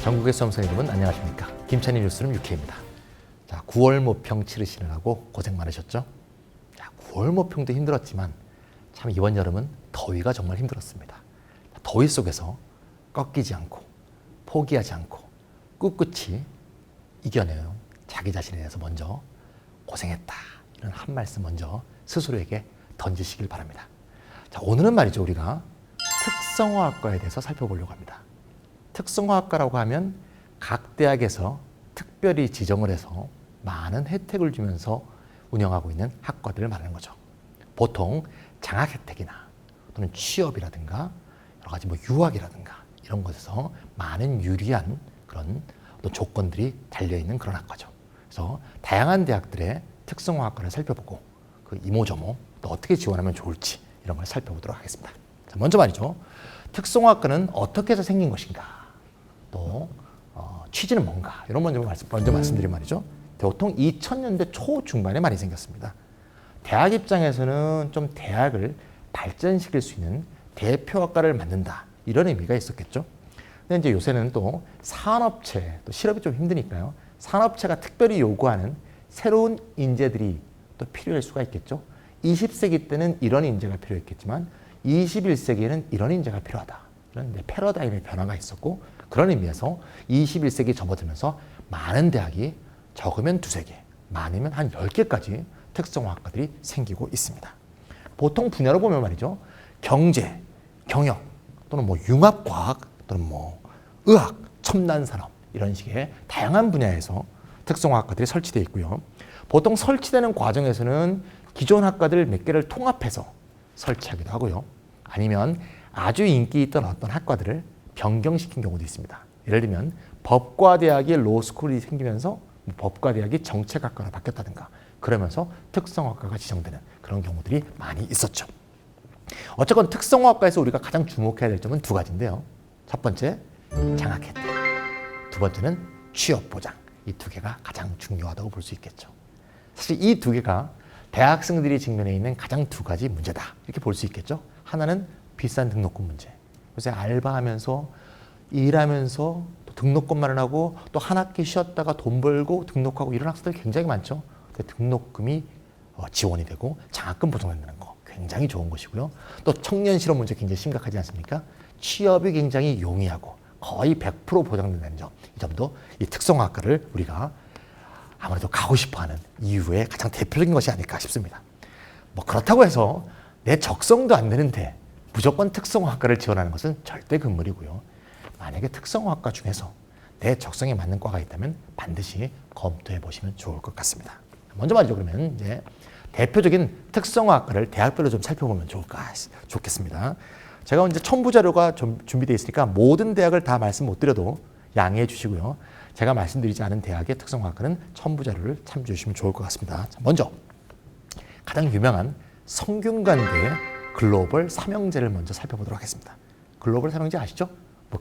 전국의 수험생 여러분 안녕하십니까. 김찬희 뉴스룸 유케입니다. 자, 9월 모평 치르시느라고 고생 많으셨죠? 자, 9월 모평도 힘들었지만 참 이번 여름은 더위가 정말 힘들었습니다. 더위 속에서 꺾이지 않고 포기하지 않고 꿋꿋이 이겨내요. 자기 자신에 대해서 먼저 고생했다 이런 한 말씀 먼저 스스로에게 던지시길 바랍니다. 자, 오늘은 말이죠, 우리가 특성화학과에 대해서 살펴보려고 합니다. 특성화학과라고 하면 각 대학에서 특별히 지정을 해서 많은 혜택을 주면서 운영하고 있는 학과들을 말하는 거죠. 보통 장학 혜택이나 또는 취업이라든가 여러 가지 유학이라든가 이런 것에서 많은 유리한 그런 어떤 조건들이 달려있는 그런 학과죠. 그래서 다양한 대학들의 특성화학과를 살펴보고 그 이모저모 또 어떻게 지원하면 좋을지 이런 걸 살펴보도록 하겠습니다. 자, 먼저 말이죠. 특성화학과는 어떻게 해서 생긴 것인가? 또 취지는 뭔가 이런 먼저 말씀드린 말이죠. 보통 2000년대 초중반에 많이 생겼습니다. 대학 입장에서는 좀 대학을 발전시킬 수 있는 대표학과를 만든다 이런 의미가 있었겠죠. 근데 이제 요새는 또 산업체, 또 실업이 좀 힘드니까요. 산업체가 특별히 요구하는 새로운 인재들이 또 필요할 수가 있겠죠. 20세기 때는 이런 인재가 필요했겠지만 21세기에는 이런 인재가 필요하다. 이런 이제 패러다임의 변화가 있었고 그런 의미에서 21세기 접어들면서 많은 대학이 적으면 2-3개, 많으면 한 10개까지 특성화학과들이 생기고 있습니다. 보통 분야로 보면 말이죠. 경제, 경영, 또는 융합과학, 또는 의학, 첨단산업 이런 식의 다양한 분야에서 특성화학과들이 설치되어 있고요. 보통 설치되는 과정에서는 기존 학과들 몇 개를 통합해서 설치하기도 하고요. 아니면 아주 인기 있던 어떤 학과들을 변경시킨 경우도 있습니다. 예를 들면 법과대학의 로스쿨이 생기면서 법과대학이 정책학과로 바뀌었다든가 그러면서 특성화학과가 지정되는 그런 경우들이 많이 있었죠. 어쨌건 특성화학과에서 우리가 가장 주목해야 될 점은 2가지인데요. 첫 번째, 장학 혜택. 2번째는 취업 보장. 이 2개가 가장 중요하다고 볼 수 있겠죠. 사실 이 2개가 대학생들이 직면해 있는 가장 2가지 문제다. 이렇게 볼 수 있겠죠. 하나는 비싼 등록금 문제. 요새 알바하면서 일하면서 또 등록금 마련하고 또 한 학기 쉬었다가 돈 벌고 등록하고 이런 학생들 굉장히 많죠. 등록금이 지원이 되고 장학금 보장된다는 거 굉장히 좋은 것이고요. 또 청년 실업 문제 굉장히 심각하지 않습니까? 취업이 굉장히 용이하고 거의 100% 보장된다는 점. 이 점도 이 특성화학과를 우리가 아무래도 가고 싶어하는 이유의 가장 대표적인 것이 아닐까 싶습니다. 그렇다고 해서 내 적성도 안 되는데 무조건 특성화학과를 지원하는 것은 절대 금물이고요. 만약에 특성화학과 중에서 내 적성에 맞는 과가 있다면 반드시 검토해 보시면 좋을 것 같습니다. 먼저 말이죠. 그러면 이제 대표적인 특성화학과를 대학별로 좀 살펴보면 좋겠습니다. 제가 이제 첨부 자료가 좀 준비되어 있으니까 모든 대학을 다 말씀 못 드려도 양해해 주시고요. 제가 말씀드리지 않은 대학의 특성화학과는 첨부 자료를 참조해 주시면 좋을 것 같습니다. 자, 먼저 가장 유명한 성균관대의 글로벌 삼형제를 먼저 살펴보도록 하겠습니다. 글로벌 삼형제 아시죠?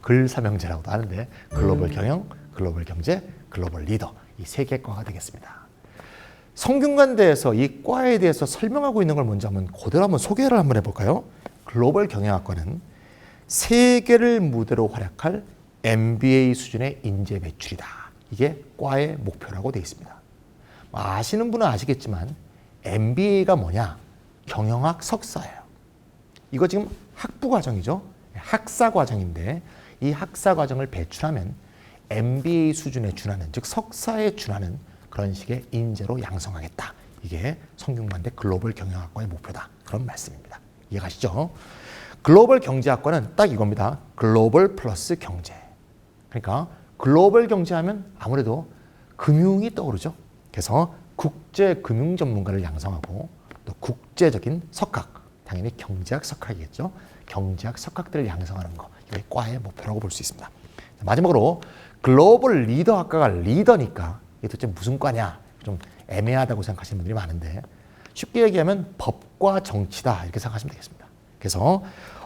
글 삼형제라고도 하는데 글로벌 경영, 글로벌 경제, 글로벌 리더 이 3개 과가 되겠습니다. 성균관대에서 이 과에 대해서 설명하고 있는 걸 먼저 그대로 한번 소개를 한번 해볼까요? 글로벌 경영학과는 세계를 무대로 활약할 MBA 수준의 인재 배출이다. 이게 과의 목표라고 되어 있습니다. 아시는 분은 아시겠지만 MBA가 뭐냐? 경영학 석사예요. 이거 지금 학부 과정이죠. 학사 과정인데 이 학사 과정을 배출하면 MBA 수준에 준하는, 즉 석사에 준하는 그런 식의 인재로 양성하겠다. 이게 성균관대 글로벌 경영학과의 목표다. 그런 말씀입니다. 이해가시죠? 글로벌 경제학과는 딱 이겁니다. 글로벌 플러스 경제. 그러니까 글로벌 경제하면 아무래도 금융이 떠오르죠. 그래서 국제 금융 전문가를 양성하고 또 국제적인 석학, 당연히 경제학 석학이겠죠. 경제학 석학들을 양성하는 거, 이게 과의 목표라고 볼 수 있습니다. 마지막으로 글로벌 리더 학과가 리더니까 이게 도대체 무슨 과냐? 좀 애매하다고 생각하시는 분들이 많은데 쉽게 얘기하면 법과 정치다 이렇게 생각하시면 되겠습니다. 그래서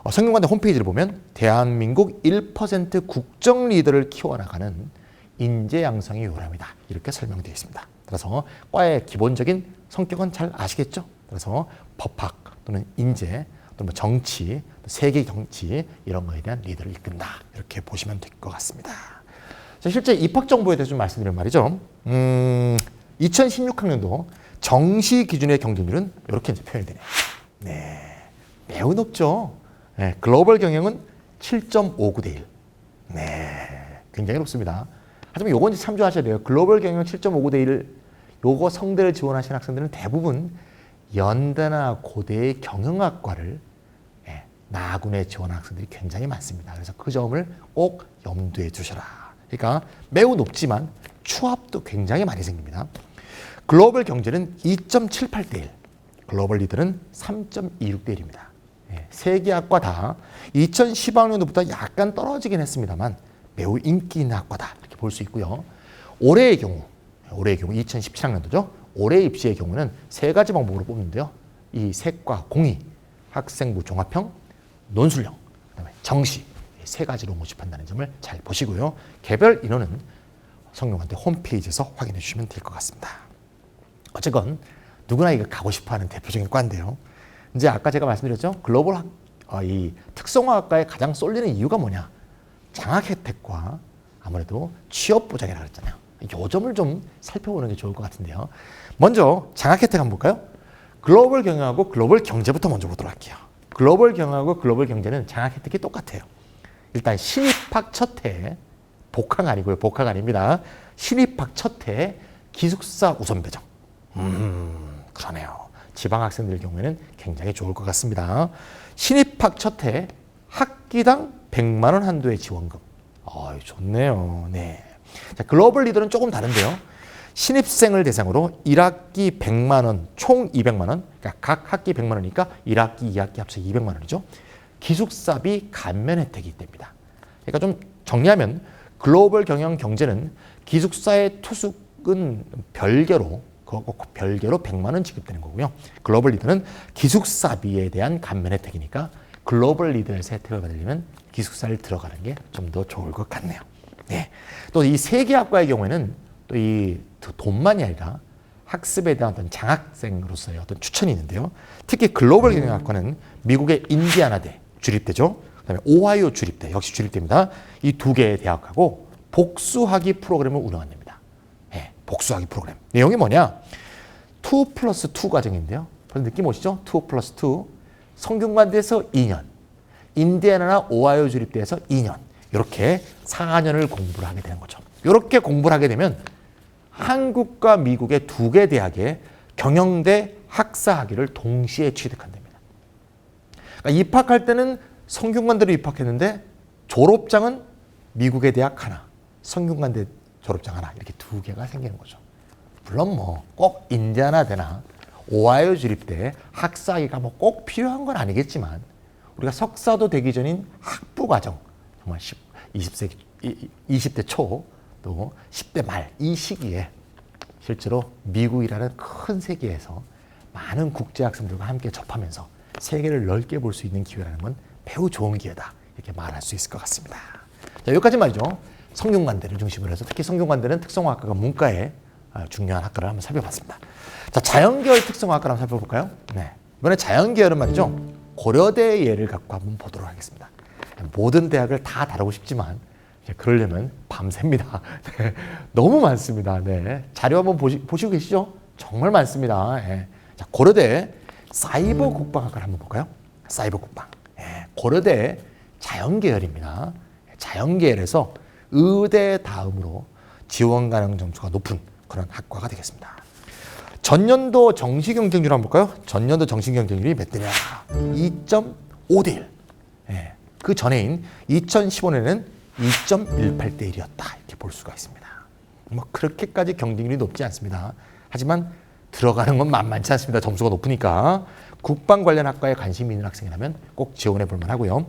성균관대 홈페이지를 보면 대한민국 1% 국정 리더를 키워나가는 인재 양성의 요람이다. 이렇게 설명되어 있습니다. 그래서 과의 기본적인 성격은 잘 아시겠죠? 그래서 법학 또는 인재 또는 뭐 정치, 세계 정치 이런 거에 대한 리더를 이끈다. 이렇게 보시면 될 것 같습니다. 자, 실제 입학 정보에 대해서 좀 말씀드리면 말이죠. 2016학년도 정시 기준의 경쟁률은 이렇게 이제 표현이 되네요. 네, 매우 높죠. 네, 글로벌 경영은 7.59대 1. 네, 굉장히 높습니다. 하지만 요건 이제 참조하셔야 돼요. 글로벌 경영 7.59대 1, 요거 성대를 지원하시는 학생들은 대부분 연대나 고대의 경영학과를 나군에 지원하는 학생들이 굉장히 많습니다. 그래서 그 점을 꼭 염두에 두셔라. 그러니까 매우 높지만 추합도 굉장히 많이 생깁니다. 글로벌 경제는 2.78대 1, 글로벌 리더는 3.26대 1입니다. 세 개 학과 다 2015학년도부터 약간 떨어지긴 했습니다만 매우 인기 있는 학과다 이렇게 볼 수 있고요. 올해의 경우 2017학년도죠. 올해 입시의 경우는 세 가지 방법으로 뽑는데요. 이 세과 공의, 학생부 종합형, 논술형, 그다음에 정시 세 가지로 모집한다는 점을 잘 보시고요. 개별 인원은 성균관대 홈페이지에서 확인해 주시면 될 것 같습니다. 어쨌건 누구나 이거 가고 싶어하는 대표적인 과인데요. 이제 아까 제가 말씀드렸죠. 글로벌 이 특성화학과에 가장 쏠리는 이유가 뭐냐? 장학 혜택과 아무래도 취업 보장이라고 했잖아요. 이 점을 좀 살펴보는 게 좋을 것 같은데요. 먼저 장학 혜택 한번 볼까요? 글로벌 경영하고 글로벌 경제부터 먼저 보도록 할게요. 글로벌 경영하고 글로벌 경제는 장학 혜택이 똑같아요. 일단 신입학 첫 해, 복학 아니고요. 복학 아닙니다. 신입학 첫 해 기숙사 우선 배정. 그러네요. 지방 학생들 경우에는 굉장히 좋을 것 같습니다. 신입학 첫 해 학기당 100만 원 한도의 지원금. 좋네요. 네. 자, 글로벌 리더는 조금 다른데요. 신입생을 대상으로 1학기 100만 원, 총 200만 원, 그러니까 각 학기 100만 원이니까 1학기, 2학기 합쳐 200만 원이죠. 기숙사비 감면 혜택이 있답니다. 그러니까 좀 정리하면 글로벌 경영 경제는 기숙사의 투숙은 별개로 100만 원 지급되는 거고요. 글로벌 리더는 기숙사비에 대한 감면 혜택이니까 글로벌 리더에서 혜택을 받으려면 기숙사를 들어가는 게 좀 더 좋을 것 같네요. 네. 또 이 세 개 학과의 경우에는 또 이 돈만이 아니라 학습에 대한 어떤 장학생으로서의 어떤 추천이 있는데요. 특히 글로벌 경영학과는 미국의 인디아나대 주립대죠. 그다음에 오하이오 주립대 역시 주립대입니다. 이 두 개의 대학하고 복수학위 프로그램을 운영합니다. 네, 복수학위 프로그램. 내용이 뭐냐? 2+2 과정인데요. 그래서 느낌 오시죠? 2+2. 성균관대에서 2년, 인디애나나 오하이오 주립대에서 2년. 이렇게 4년을 공부를 하게 되는 거죠. 이렇게 공부를 하게 되면 한국과 미국의 두 개 대학의 경영대 학사 학위를 동시에 취득한답니다. 그러니까 입학할 때는 성균관대로 입학했는데 졸업장은 미국의 대학 하나, 성균관대 졸업장 하나 이렇게 두 개가 생기는 거죠. 물론 뭐 꼭 인디애나대나 오하이오 주립대 학사 학위가 뭐 꼭 필요한 건 아니겠지만 우리가 석사도 되기 전인 학부 과정 정말 20대 초 또 10대 말 이 시기에 실제로 미국이라는 큰 세계에서 많은 국제 학생들과 함께 접하면서 세계를 넓게 볼 수 있는 기회라는 건 매우 좋은 기회다 이렇게 말할 수 있을 것 같습니다. 자, 여기까지 말이죠. 성균관대를 중심으로 해서 특히 성균관대는 특성화학과가 문과의 중요한 학과를 한번 살펴봤습니다. 자, 자연계열 특성화학과를 한번 살펴볼까요? 네. 이번에 자연계열은 말이죠. 고려대의 예를 갖고 한번 보도록 하겠습니다. 모든 대학을 다 다루고 싶지만 그러려면 밤새입니다. 네, 너무 많습니다. 네, 자료 한번 보시고 계시죠? 정말 많습니다. 네. 자, 고려대 사이버 국방학과를 한번 볼까요? 사이버 국방. 네, 고려대 자연계열입니다. 자연계열에서 의대 다음으로 지원 가능 점수가 높은 그런 학과가 되겠습니다. 전년도 정시 경쟁률 한번 볼까요? 전년도 정시 경쟁률이 몇 대냐? 2.5대 1. 네, 그 전해인 2015년에는 2.18대 1이었다 이렇게 볼 수가 있습니다. 뭐 그렇게까지 경쟁률이 높지 않습니다. 하지만 들어가는 건 만만치 않습니다. 점수가 높으니까 국방 관련 학과에 관심이 있는 학생이라면 꼭 지원해 볼 만하고요.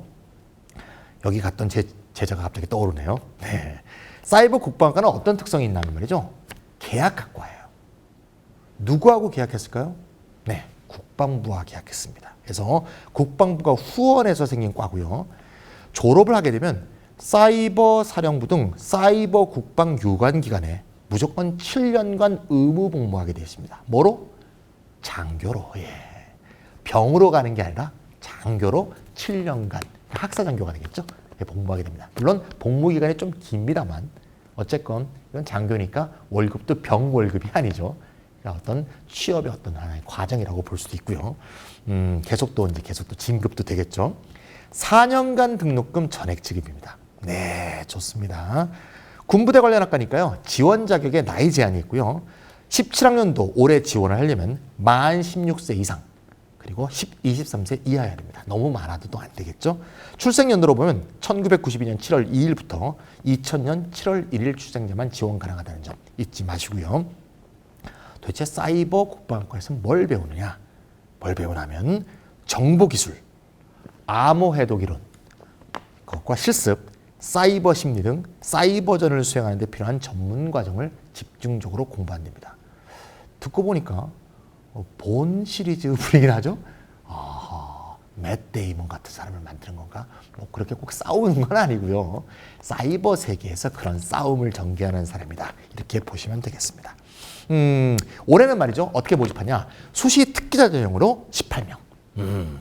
여기 갔던 제자가 갑자기 떠오르네요. 네. 사이버 국방학과는 어떤 특성이 있냐면 말이죠. 계약학과예요. 누구하고 계약했을까요? 네, 국방부와 계약했습니다. 그래서 국방부가 후원해서 생긴 과고요. 졸업을 하게 되면 사이버 사령부 등 사이버 국방 유관 기관에 무조건 7년간 의무 복무하게 되어 있습니다. 뭐로? 장교로. 예. 병으로 가는 게 아니라 장교로 7년간 학사 장교가 되겠죠. 예, 복무하게 됩니다. 물론 복무 기간이 좀 깁니다만 어쨌건 이건 장교니까 월급도 병 월급이 아니죠. 그러니까 어떤 취업의 어떤 하나의 과정이라고 볼 수도 있고요. 계속 또 진급도 되겠죠. 4년간 등록금 전액 지급입니다. 네, 좋습니다. 군부대 관련 학과니까요. 지원 자격에 나이 제한이 있고요. 17학년도 올해 지원을 하려면 만 16세 이상 그리고 23세 이하여야 됩니다. 너무 많아도 또 안 되겠죠. 출생 연도로 보면 1992년 7월 2일부터 2000년 7월 1일 출생자만 지원 가능하다는 점 잊지 마시고요. 도대체 사이버 국방학과에서 뭘 배우느냐? 뭘 배우냐면 정보기술, 암호 해독 이론, 그것과 실습, 사이버 심리 등 사이버전을 수행하는 데 필요한 전문 과정을 집중적으로 공부한답니다. 듣고 보니까 본 시리즈 분위기긴 하죠? 맷 데이먼 같은 사람을 만드는 건가? 뭐 그렇게 꼭 싸우는 건 아니고요. 사이버 세계에서 그런 싸움을 전개하는 사람이다. 이렇게 보시면 되겠습니다. 올해는 말이죠. 어떻게 모집하냐? 수시 특기자 전형으로 18명.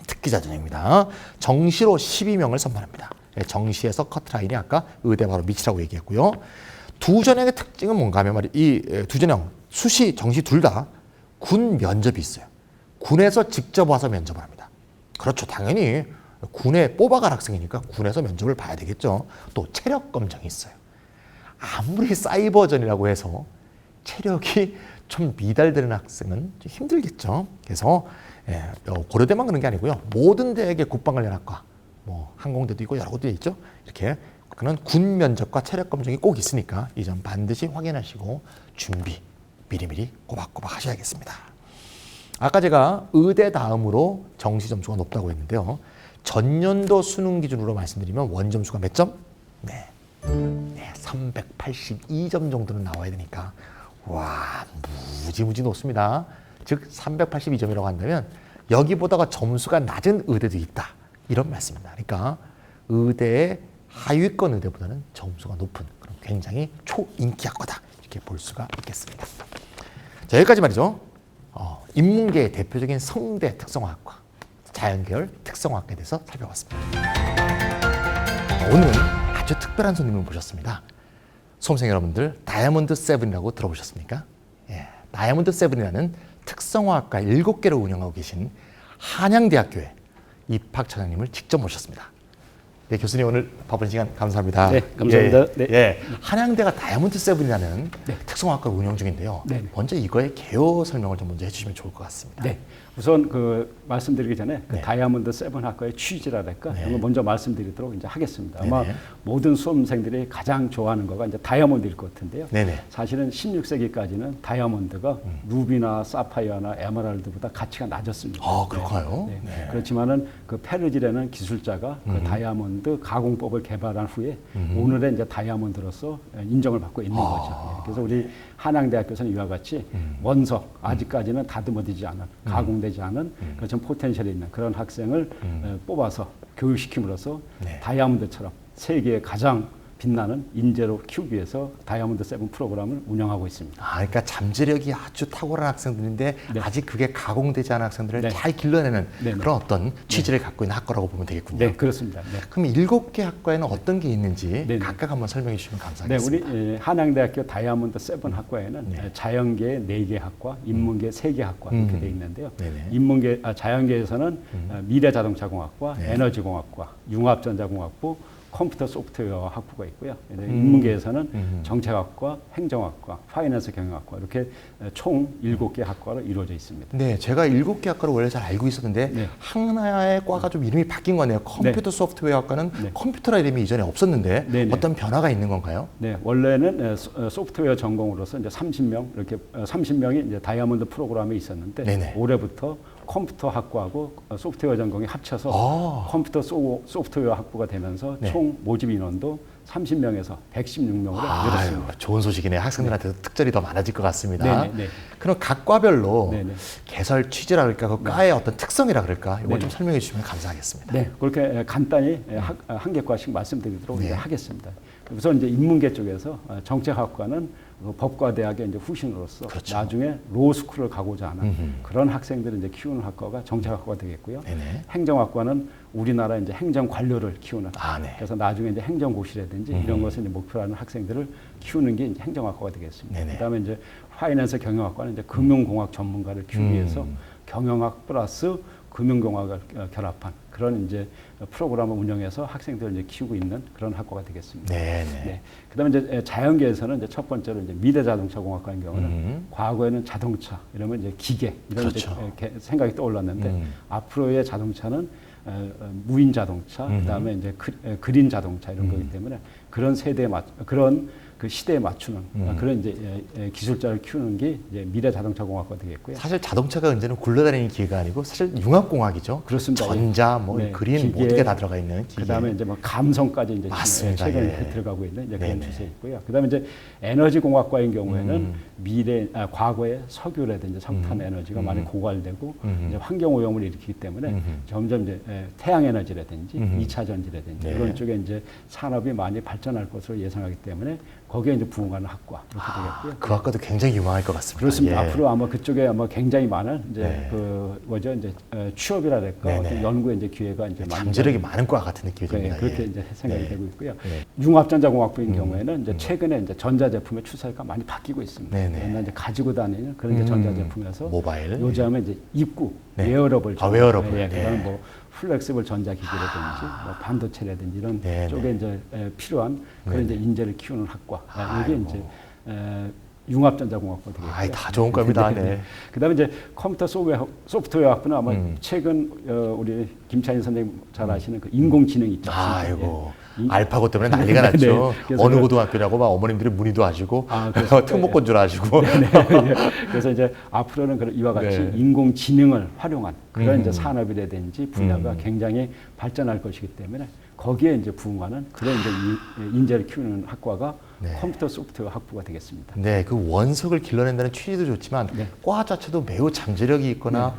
특기자 전형입니다. 정시로 12명을 선발합니다. 정시에서 커트라인이 아까 의대 바로 밑이라고 얘기했고요. 두 전형의 특징은 뭔가 하면 말이죠. 이 두 전형, 수시, 정시 둘 다 군 면접이 있어요. 군에서 직접 와서 면접을 합니다. 그렇죠. 당연히 군에 뽑아갈 학생이니까 군에서 면접을 봐야 되겠죠. 또 체력 검정이 있어요. 아무리 사이버전이라고 해서 체력이 좀 미달되는 학생은 좀 힘들겠죠. 그래서 고려대만 그런 게 아니고요. 모든 대학의 국방관련학과, 뭐 항공대도 있고 여러 곳도 있죠. 이렇게 그런 군 면접과 체력 검정이 꼭 있으니까 이 점 반드시 확인하시고 준비 미리미리 꼬박꼬박 하셔야겠습니다. 아까 제가 의대 다음으로 정시 점수가 높다고 했는데요. 전년도 수능 기준으로 말씀드리면 원 점수가 몇 점? 네, 382점 정도는 나와야 되니까 와, 무지무지 높습니다. 즉 382점이라고 한다면 여기보다가 점수가 낮은 의대도 있다. 이런 말씀입니다. 그러니까 의대의 하위권 의대보다는 점수가 높은 그런 굉장히 초인기 학과다. 이렇게 볼 수가 있겠습니다. 자, 여기까지 말이죠. 인문계의 대표적인 성대 특성화학과, 자연계열 특성화학과에 대해서 살펴봤습니다. 오늘은 아주 특별한 손님을 모셨습니다. 수험생 여러분들 다이아몬드 7이라고 들어보셨습니까? 예, 다이아몬드 7이라는 특성화학과 7개를 운영하고 계신 한양대학교의 입학 차장님을 직접 모셨습니다. 네, 교수님 오늘 바쁜 시간 감사합니다. 네, 감사합니다. 한양대가 다이아몬드 7이라는 특성화학과를 운영 중인데요. 먼저 이거의 개요 설명을 좀 먼저 해주시면 좋을 것 같습니다. 네, 우선 말씀드리기 전에 다이아몬드 7 학과의 취지랄까 이런 거 먼저 말씀드리도록 이제 하겠습니다. 아마 모든 수험생들이 가장 좋아하는 거가 이제 다이아몬드일 것 같은데요. 사실은 16세기까지는 다이아몬드가 루비나 사파이어나 에메랄드보다 가치가 낮았습니다. 아, 그럴까요? 그렇지만은 그 페르질라는 기술자가 그 다이아몬드 가공법을 개발한 후에 오늘의 이제 다이아몬드로서 인정을 받고 있는 거죠. 그래서 우리 한양대학교에서는 이와 같이 원석, 아직까지는 다듬어지지 않은, 가공되지 않은 그런 포텐셜이 있는 그런 학생을 뽑아서 교육시킴으로써 다이아몬드처럼 세계에 가장 빛나는 인재로 키우기 위해서 다이아몬드 7 프로그램을 운영하고 있습니다. 그러니까 잠재력이 아주 탁월한 학생들인데 아직 그게 가공되지 않은 학생들을 잘 길러내는 그런 어떤 취지를 갖고 있는 학과라고 보면 되겠군요. 네, 그렇습니다. 그럼 7개 학과에는 어떤 게 있는지 각각 한번 설명해 주시면 감사하겠습니다. 우리 한양대학교 다이아몬드 7 학과에는 자연계 4개 학과, 인문계 3개 학과 이렇게 되어 있는데요. 자연계에서는 미래자동차공학과, 에너지공학과, 융합전자공학부, 컴퓨터 소프트웨어 학부가 있고요. 인문계에서는 정책학과, 행정학과, 파이낸스 경영학과 이렇게 총 7개 학과로 이루어져 있습니다. 네, 제가 7개 학과를 원래 잘 알고 있었는데 하나의 과가 좀 이름이 바뀐 거네요. 컴퓨터 소프트웨어 학과는 컴퓨터라 이름이 이전에 없었는데 어떤 변화가 있는 건가요? 네, 원래는 소프트웨어 전공으로서 이제 30명 이렇게 30명이 이제 다이아몬드 프로그램에 있었는데 올해부터 컴퓨터 학부하고 소프트웨어 전공이 합쳐서 컴퓨터 소프트웨어 학부가 되면서 총 모집 인원도 30명에서 116명으로 늘었습니다. 아유, 좋은 소식이네요. 학생들한테도 특전이 더 많아질 것 같습니다. 네네. 그럼 각 과별로 네네. 개설 취지라 그럴까, 그 과의 어떤 특성이라 그럴까, 이걸 네네. 좀 설명해 주시면 감사하겠습니다. 네, 그렇게 간단히 한 개과씩 말씀드리도록 네. 이제 하겠습니다. 우선 이제 인문계 쪽에서 정책학과는 그 법과대학의 이제 후신으로서 그렇죠. 나중에 로스쿨을 가고자 하는 그런 학생들을 이제 키우는 학과가 정책학과가 되겠고요. 네네. 행정학과는 우리나라 이제 행정 관료를 키우는. 아, 네. 그래서 나중에 이제 행정고시라든지 이런 것을 이제 목표로 하는 학생들을 키우는 게 이제 행정학과가 되겠습니다. 네네. 그다음에 이제 파이낸스 경영학과는 이제 금융공학 전문가를 키우기 위해서 경영학 플러스 금융공학을 결합한 그런 이제 프로그램을 운영해서 학생들을 이제 키우고 있는 그런 학과가 되겠습니다. 네네. 네. 그다음에 이제 자연계에서는 이제 첫 번째로 이제 미래자동차공학과인 경우는 과거에는 자동차 이러면 이제 기계 이런 그렇죠. 이제 생각이 떠올랐는데 앞으로의 자동차는 무인 자동차 그다음에 이제 그린 자동차 이런 거기 때문에 그런 세대에 그런 그 시대에 맞추는 그런 이제 기술자를 키우는 게 이제 미래자동차공학과 되겠고요. 사실 자동차가 언제는 굴러다니는 기계가 아니고 사실 융합공학이죠. 그렇습니다. 전자, 뭐 네, 그린 기계, 모든 게 다 들어가 있는 기계. 그다음에 이제 뭐 감성까지 이제 맞습니다. 최근에 예. 들어가고 있는 이제 네네. 그런 추세 있고요. 그다음에 이제 에너지공학과인 경우에는 과거의 석유라든지 석탄 에너지가 많이 고갈되고 이제 환경 오염을 일으키기 때문에 점점 이제 태양 에너지라든지 2차 전지라든지 네. 이런 쪽에 이제 산업이 많이 발전할 것으로 예상하기 때문에 거기에 이제 부응하는 학과 이렇게 되겠고요. 그 학과도 굉장히 유망할 것 같습니다. 그렇습니다. 예. 앞으로 아마 그쪽에 아마 굉장히 많은 이제 네. 그 뭐죠 이제 취업이라든가 네네. 어떤 연구의 이제 기회가 이제 많이 잠재력이 많은 과 같은 느낌이 네, 듭니다. 그렇게 예. 이제 생각이 네. 되고 있고요. 네. 융합전자공학부인 경우에는 이제 최근에 이제 전자제품의 추세가 많이 바뀌고 있습니다. 네네. 옛날 이제 가지고 다니는 그런 이제 전자제품에서 모바일. 요즘에 이제 입구 네. 웨어러블 아, 웨어러블. 예, 그다음에 네. 뭐 플렉시블 전자기기라든지 뭐 반도체라든지 이런 네네. 쪽에 이제 필요한 그런 이제 인재를 키우는 학과 이게 아이고. 이제 융합전자공학부 되겠고요. 아이, 다 좋은 겁니다. 네. 그다음에 이제 컴퓨터 소프트웨어 학부는 아마 최근 우리 김찬희 선생님 잘 아시는 그 인공지능 있죠. 아이고. 예. 알파고 때문에 난리가 네, 났죠. 그래서 어느 그- 고등학교냐고 막 어머님들이 문의도 하시고 그렇습니까? 특목고인 줄 아시고. 네. 그래서 이제 앞으로는 이와 같이 네. 인공지능을 활용한 그런 이제 산업이라든지 분야가 굉장히 발전할 것이기 때문에 거기에 이제 부응하는 그런 이제 인재를 키우는 학과가 네. 컴퓨터 소프트웨어 학부가 되겠습니다. 네, 그 원석을 길러낸다는 취지도 좋지만 네. 과 자체도 매우 잠재력이 있거나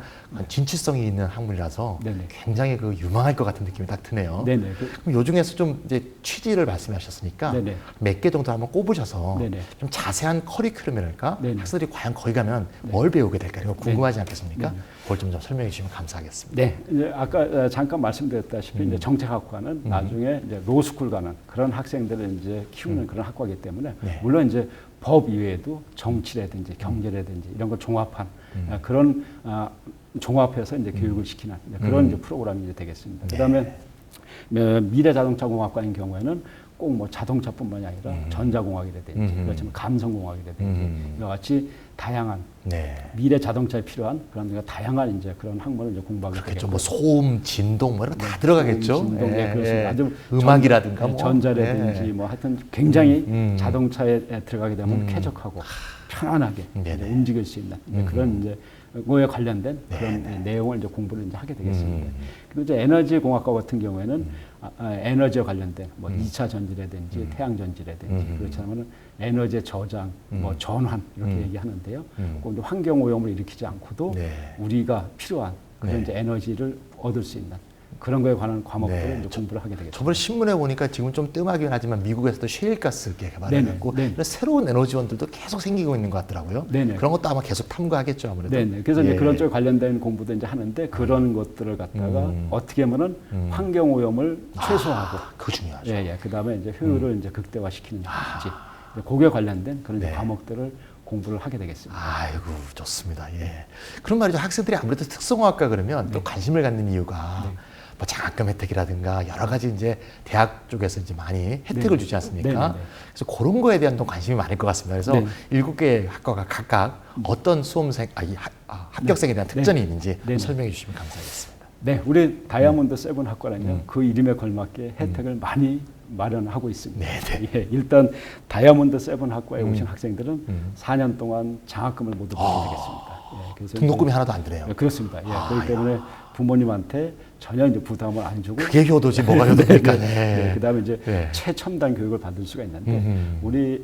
진취성이 있는 학문이라서 네네. 굉장히 그 유망할 것 같은 느낌이 딱 드네요. 네네. 그럼 요 중에서 좀 이제 취지를 말씀하셨으니까 네네. 몇 개 정도 한번 꼽으셔서 네네. 좀 자세한 커리큘럼이랄까 네네. 학생들이 과연 거기 가면 뭘 배우게 될까 이거 궁금하지 않겠습니까? 네네. 그걸 좀 설명해 주시면 감사하겠습니다. 네, 이제 아까 잠깐 말씀드렸다시피 이제 정책학과는 나중에 이제 로스쿨 가는 그런 학생들을 이제 키우는 그런 학과이기 때문에 네. 물론 이제 법 이외에도 정치라든지 경제라든지 이런 걸 종합한 그런 종합해서 이제 교육을 시키는 이제 그런 이제 프로그램이 이제 되겠습니다. 그다음에 미래자동차공학과인 경우에는 꼭 뭐 자동차뿐만이 아니라 전자공학이라든지 그렇지만 감성공학이라든지 이와 같이 다양한 네. 미래 자동차에 필요한 그런 다양한 이제 그런 학문을 이제 공부하게 그렇겠죠. 되겠고 뭐 소음, 진동 뭐 이런 거 다 들어가겠죠. 진동, 예, 그렇습니다. 예. 아주 음악이라든가 뭐. 전자라든지 예. 뭐 하여튼 굉장히 자동차에 들어가게 되면 쾌적하고 편안하게 네네. 이제 움직일 수 있는 이제 그런 이제 그거에 관련된 그런 내용을 이제 공부를 이제 하게 되겠습니다. 그리고 이제 에너지 공학과 같은 경우에는 에너지와 관련된 뭐 2차 전지라든지 태양 전지라든지 그렇지 않으면 에너지의 저장, 뭐 전환 이렇게 얘기하는데요. 꼭 이제 환경 오염을 일으키지 않고도 네. 우리가 필요한 그런 네. 이제 에너지를 얻을 수 있는 그런 거에 관한 과목들을 네. 이제 공부를 하게 되겠습니다. 저번에 신문에 보니까 지금 좀 뜸하긴 하지만 미국에서도 셰일가스 개발해냈고 네네. 이런 새로운 에너지원들도 계속 생기고 있는 것 같더라고요. 네네. 그런 것도 아마 계속 탐구하겠죠 아무래도. 네, 그래서 예. 이제 그런 쪽에 관련된 공부도 이제 하는데 그런 것들을 갖다가 어떻게 하면은 환경 오염을 최소화하고, 그거 중요하죠. 예, 그 다음에 이제 효율을 이제 극대화시키는 건지 거기에 관련된 그런 이제 네. 과목들을 공부를 하게 되겠습니다. 아이고 좋습니다. 예. 그런 말이죠. 학생들이 아무래도 특성화학과 그러면 또 관심을 갖는 이유가 뭐 장학금 혜택이라든가 여러 가지 이제 대학 쪽에서 이제 많이 혜택을 네. 주지 않습니까? 네네네. 그래서 그런 거에 대한 또 관심이 많을 것 같습니다. 그래서 네. 7개 학과가 각각 어떤 수험생, 합격생에 대한 특전이 있는지 네네. 설명해 주시면 감사하겠습니다. 네, 우리 다이아몬드 세븐 학과는요 그 이름에 걸맞게 혜택을 많이 마련하고 있습니다. 네네. 예, 일단 다이아몬드 세븐 학과에 오신 학생들은 4년 동안 장학금을 모두 받게 되겠습니다. 예, 그래서 등록금이 하나도 안 드네요. 네, 그렇습니다. 예, 그렇기 때문에 부모님한테 전혀 이제 부담을 안 주고 그게 효도지 뭐가 효도입니까? 네. 그다음에 이제 네. 최첨단 교육을 받을 수가 있는데 우리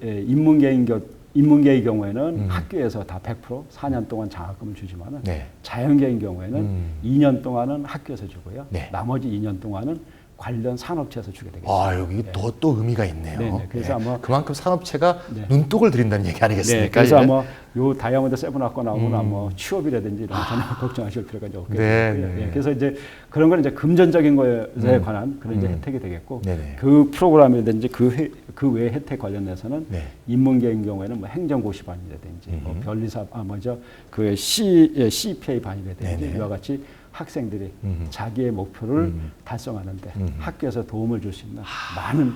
인문계의 경우에는 학교에서 다 100% 4년 동안 장학금을 주지만은 네. 자연계의 경우에는 2년 동안은 학교에서 주고요. 네. 나머지 2년 동안은 관련 산업체에서 주게 되겠습니다. 아, 여기 또 의미가 있네요. 네네. 그래서 아마 그만큼 산업체가 네. 눈독을 들인다는 얘기 아니겠습니까? 네, 그래서 이제? 아마 요 다이아몬드 7 학과 나오면 아마 취업이라든지 이런 거 전혀 걱정하실 필요가 이제 없게 네, 되고요. 네. 예, 그래서 이제 그런 건 이제 금전적인 거에 관한 그런 이제 혜택이 되겠고 네네. 그 프로그램이라든지 그 외 혜택 관련해서는 네. 인문계인 경우에는 뭐 행정고시반이라든지 뭐 변리사 그 CPA 반이라든지 네네. 이와 같이 학생들이 자기의 목표를 달성하는데 학교에서 도움을 줄 수 있는 많은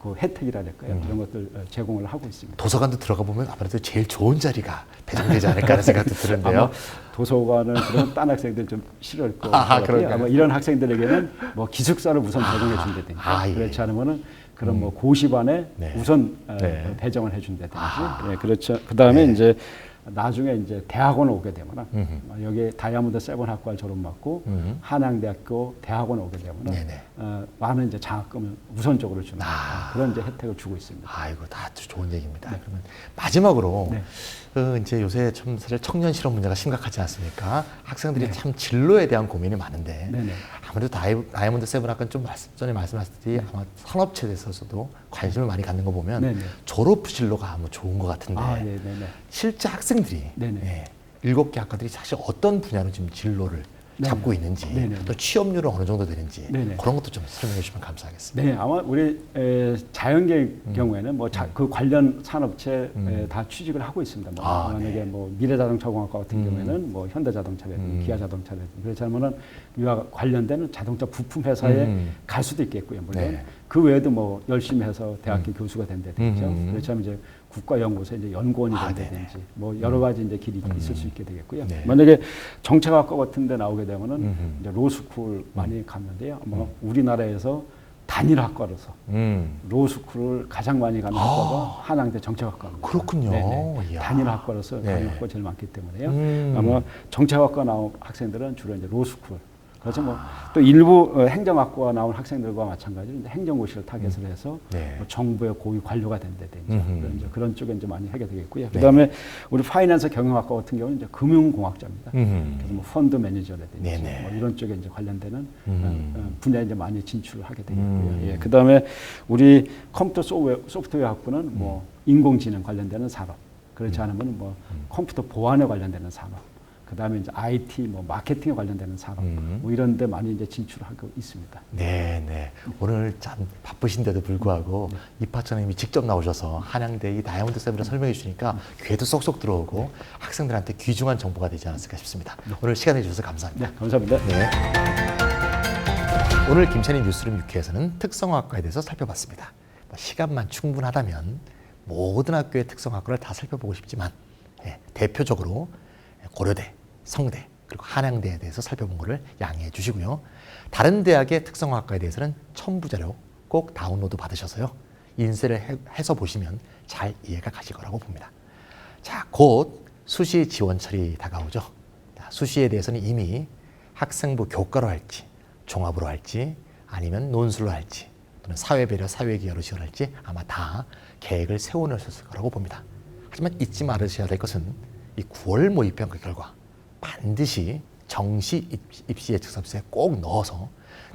그 혜택이라 될까요? 이런 것들 제공을 하고 있습니다. 도서관도 들어가 보면 아무래도 제일 좋은 자리가 배정되지 않을까 하는 생각도 드는데요. 아마 도서관은 그런 딴 학생들 좀 싫어할 것 아, 같아요. 그런가요? 아마 이런 학생들에게는 뭐 기숙사를 우선 제공해 준다든지 그렇지 않으면은 그런 뭐 고시반에 네. 우선 네. 배정을 해 준다든지 그렇죠. 그다음에 이제 나중에 이제 대학원 오게 되면은 여기 다이아몬드 7 학과를 졸업받고 한양대학교 대학원 오게 되면은 네네. 많은 이제 장학금을 우선적으로 주는 그런 이제 혜택을 주고 있습니다. 아이고, 다 아주 좋은 얘기입니다. 그러면 마지막으로 네. 이제 요새 참 사실 청년 실업 문제가 심각하지 않습니까? 학생들이 참 진로에 대한 고민이 많은데 네네. 아무래도 다이아몬드 7 학과는 좀 전에 말씀하셨듯이 아마 산업체에 있어서도 관심을 많이 갖는 거 보면 네네. 졸업 진로가 아무 좋은 것 같은데 네네네. 실제 학생들이 네네. 7개 학과들이 사실 어떤 분야로 지금 진로를 네네. 잡고 있는지 네네. 또 취업률은 어느 정도 되는지 네네. 그런 것도 좀 설명해 주시면 감사하겠습니다. 네, 아마 우리 자연계 경우에는 뭐 그 관련 산업체 다 취직을 하고 있습니다. 뭐 만약에 뭐 미래자동차공학과 같은 경우에는 뭐 현대자동차라든지 기아자동차라든지 그렇지 않으면은 이와 관련되는 자동차 부품 회사에 갈 수도 있겠고요. 물론 네. 그 외에도 뭐 열심히 해서 대학교 교수가 된다든지 그렇지 않으면 이제 국가연구소에 이제 연구원이 된다든지 뭐 여러 가지 이제 길이 있을 수 있게 되겠고요. 네. 만약에 정책학과 같은 데 나오게 되면은 이제 로스쿨 많이 갔는데요. 뭐 우리나라에서 단일 학과로서 로스쿨을 가장 많이 가는 학과가 한양대 정책학과입니다. 그렇군요. 네네. 이야. 단일 학과로서 네. 단일 학과가 제일 많기 때문에요. 아마 정책학과 나온 학생들은 주로 이제 로스쿨. 그래서 뭐 또 일부 행정학과 나온 학생들과 마찬가지로 이제 행정고시를 타겟으로 해서 네. 뭐 정부의 고위 관료가 된다든지 그런 쪽에 이제 많이 하게 되겠고요. 그다음에 우리 파이낸스 경영학과 같은 경우는 이제 금융공학자입니다. 그래서 뭐 펀드 매니저라든지 네네. 뭐 이런 쪽에 이제 관련되는 분야에 이제 많이 진출을 하게 되겠고요. 예. 그다음에 우리 컴퓨터 소프트웨어 학부는 뭐 인공지능 관련되는 산업, 그렇지 않으면 뭐 컴퓨터 보안에 관련되는 산업. 그다음에 이제 IT, 뭐 마케팅에 관련되는 산업, 뭐 이런 데 많이 이제 진출하고 있습니다. 네, 네. 오늘 참 바쁘신데도 불구하고 이파처님이 직접 나오셔서 한양대 이 다이아몬드 7을 설명해 주시니까 귀에도 쏙쏙 들어오고 학생들한테 귀중한 정보가 되지 않았을까 싶습니다. 오늘 시간 내주셔서 감사합니다. 네, 감사합니다. 네. 오늘 김찬희 뉴스룸 6회에서는 특성화학과에 대해서 살펴봤습니다. 시간만 충분하다면 모든 학교의 특성화학과를 다 살펴보고 싶지만 대표적으로 고려대, 성대, 그리고 한양대에 대해서 살펴본 것을 양해해 주시고요. 다른 대학의 특성화학과에 대해서는 첨부 자료 꼭 다운로드 받으셔서요. 인쇄를 해서 보시면 잘 이해가 가실 거라고 봅니다. 자, 곧 수시 지원철이 다가오죠. 자, 수시에 대해서는 이미 학생부 교과로 할지, 종합으로 할지, 아니면 논술로 할지, 또는 사회배려, 사회기여로 지원할지 아마 다 계획을 세워놓으셨을 거라고 봅니다. 하지만 잊지 말으셔야 될 것은 이 9월 모의평가 결과 반드시 정시 입시 예측서에 꼭 넣어서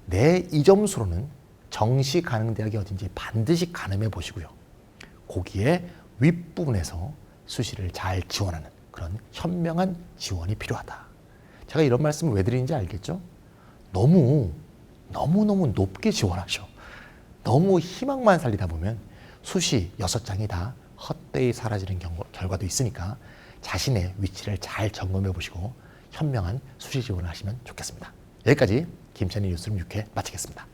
내 이 점수로는 정시 가능 대학이 어딘지 반드시 가늠해 보시고요. 거기에 윗부분에서 수시를 잘 지원하는 그런 현명한 지원이 필요하다. 제가 이런 말씀을 왜 드리는지 알겠죠? 너무너무 높게 지원하셔. 너무 희망만 살리다 보면 수시 6장이 다 헛되이 사라지는 결과도 있으니까 자신의 위치를 잘 점검해 보시고 현명한 수시 지원을 하시면 좋겠습니다. 여기까지 김찬희 뉴스룸 6회 마치겠습니다.